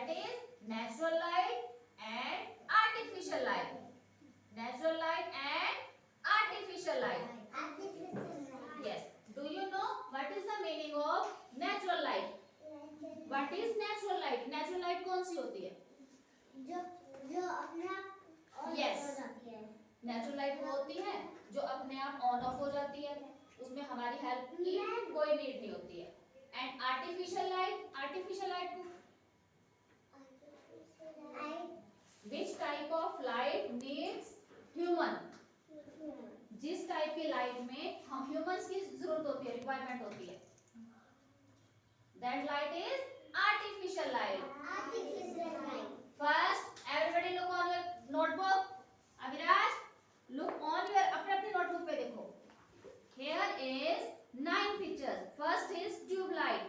that is natural light and artificial light. Natural light and artificial light. Yes. Do you know what is the meaning of natural light? What is natural light? Natural light कौन सी होती है? जो अपने आप yes. हो जाती है. Natural light वो होती है जो अपने आप ऑन ऑफ हो जाती है, उसमें हमारी हेल्प की कोई नीड नहीं होती है. एंड आर्टिफिशियल लाइट को which type of light needs human, जिस टाइप की लाइट में हम ह्यूमंस की जरूरत होती है, रिक्वायरमेंट होती है, that light is artificial light. First everybody look on your notebook. Aviraj look on your अपने अपने नोटबुक पे देखो. Here is 9 pictures. First is tube light,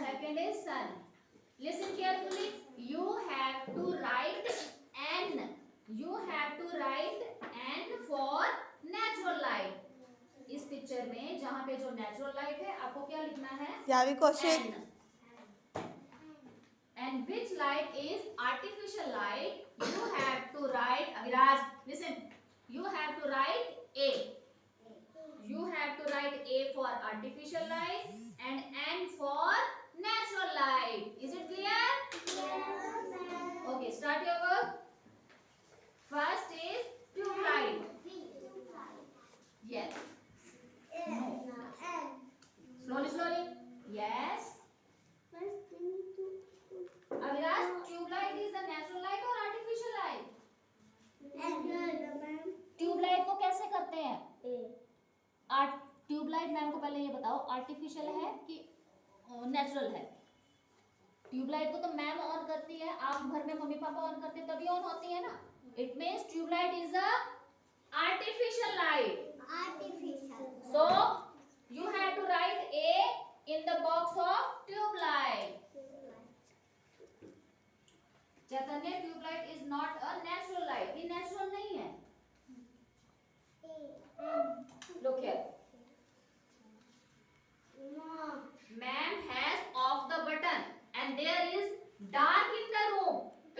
second is sun. Listen carefully. You have to write N. You have to write N for natural light. इस picture में जहाँ पे जो natural light है आपको क्या लिखना है? यावी question. And which light is artificial light? You have to write. Aviraj, listen. You have to write A. You have to write A for artificial light and N for natural light. Is it clear? Yes. Okay, start your work. First is tube light. Yes. No. Slowly. Yes. Aviraj, tube light is a natural light or artificial light? Tube light को कैसे करते हैं? Tube light ma'am को पहले ये बताओ, artificial है कि नेचुरल है? ट्यूब लाइट को तो मैम ऑन करती है, आप घर में मम्मी पापा ऑन करते हैं तभी ऑन होती है ना. It means tube light is a artificial light. So you have to write A in the box of tube light. Chaitanya, tube light is not a natural light. ये natural नहीं है. Look here. Ma'am has off the button and there is dark in the room.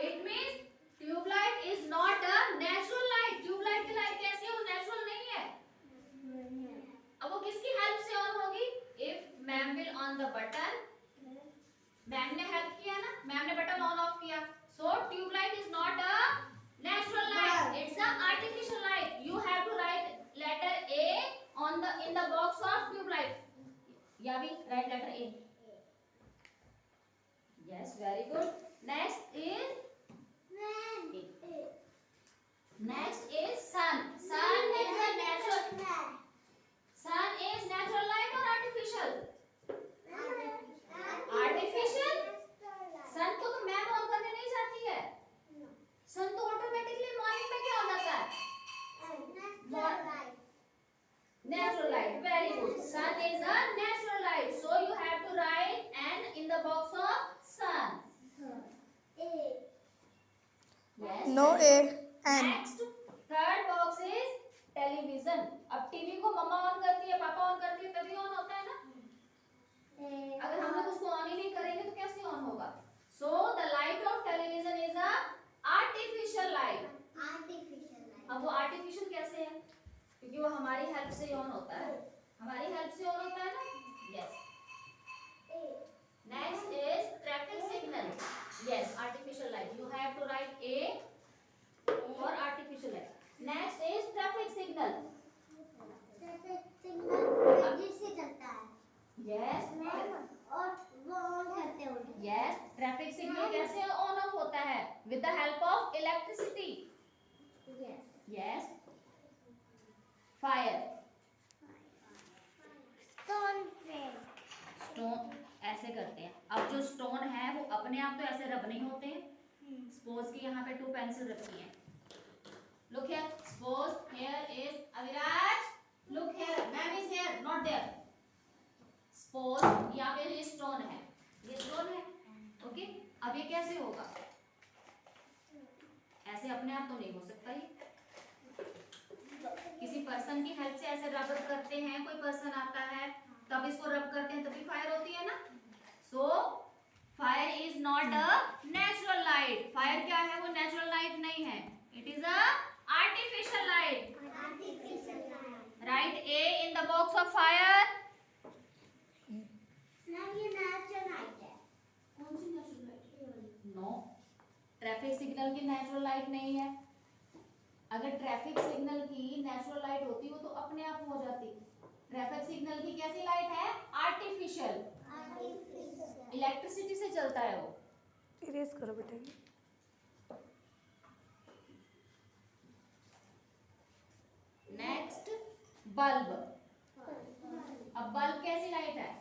It means tube light is not a natural light. Tube light की light कैसी है? वो natural नहीं है. अब वो किसकी हेल्प से ऑन होगी? If ma'am will on the button, ma'am ने हेल्प किया ना, मैम ने बटन ऑन ऑफ किया. So tube light is not a natural light. It's a artificial light. You have to write letter A on the in the box of tube light. Yeah, we write letter A. Yes, very good. Next is sun. Sun is a natural. Sun is natural light or artificial? Artificial. सन को तो ma'am on करने नहीं जाती है. सन तो automatically morning में क्या हो जाता है? Natural light. Very good. Sun is a natural light. So you have to write N in the box of sun. Yes. No A. N. Next, third box is television. अब TV को मम्मा on करती है, पापा on करती है तभी on होता है ना. अगर हम लोग उसको ऑन ही नहीं करेंगे तो कैसे ऑन होगा? So the light of television is a artificial light. अब वो artificial कैसे है? क्योंकि वो हमारी हेल्प से ऑन होता है. हमारी हेल्प से ऑन होता है ना. Yes. Next is traffic signal. Yes, artificial light. You have to write A for artificial light. Next is traffic signal. Yes. और वो ऑन करते होंगे. Yes. ट्रैफिक सिग्नल कैसे ऑन ऑफ होता है? With the help of electricity. Yes. Fire. Stone ऐसे करते हैं. अब जो स्टोन है वो अपने आप तो ऐसे रब नहीं होते हैं. सपोज कि यहाँ पे 2 पेंसिल रखी हैं. Look here. Suppose here is Aviraj. Look here. Ma'am is here, not there. Suppose यहाँ पे ये स्टोन है. ये स्टोन है. ओके. अब ये कैसे होगा? ऐसे अपने आप तो नहीं हो सकता. ये किसी पर्सन की हेल्प से ऐसे रब करते हैं. कोई पर्सन आता है तब इसको रब करते हैं तभी फायर होती है ना. So fire is not a natural light. Fire क्या है? वो नेचुरल लाइट नहीं है. It is a artificial light. Artificial light. Write A in the box of fire. ना ये नेचुरल लाइट है. कौन सी natural light? No, traffic signal की नेचुरल लाइट नहीं है. अगर ट्रैफिक सिग्नल की नेचुरल लाइट होती वो तो अपने आप हो जाती. ट्रैफिक सिग्नल की कैसी लाइट है? आर्टिफिशियल. आर्टिफिशियल. इलेक्ट्रिसिटी से चलता है वो. इरेज करो बेटा ये. Next bulb. अब बल्ब कैसी लाइट है?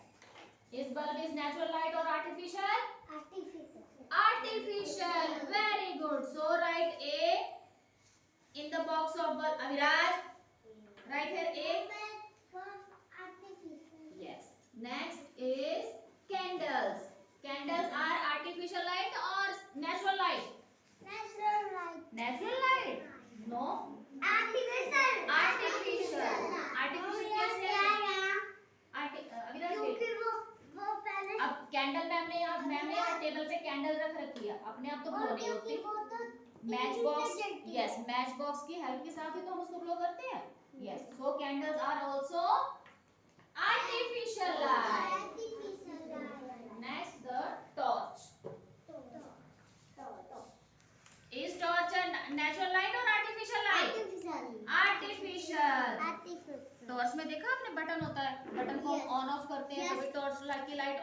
इस बल्ब इज नेचुरल लाइट और artificial? Artificial. Artificial. Very good. So right A in the box of bulb. Aviraj, right here A. Artificial. Yes. Next is candles. Candles are artificial light or natural light? Natural light. Natural light? No. Artificial. Artificial. Artificial कैसे है? Aviraj wait. क्योंकि वो पहले अब candle ma'am ने यहाँ table पे candle रख रखी है. अपने आप तो ग्लो नहीं होती. Match box. Yes, match box की हेल्प के साथ ही तो हम उसको ग्लो करते हैं. Yes. So candles are also artificial light. Artificial light. Next, the torch. Is torch a natural light or artificial light? Artificial. Artificial. Torch में देखा आपने बटन होता है. बटन को Yes. ऑन ऑफ करते हैं Yes. तभी टॉर्च की लाइट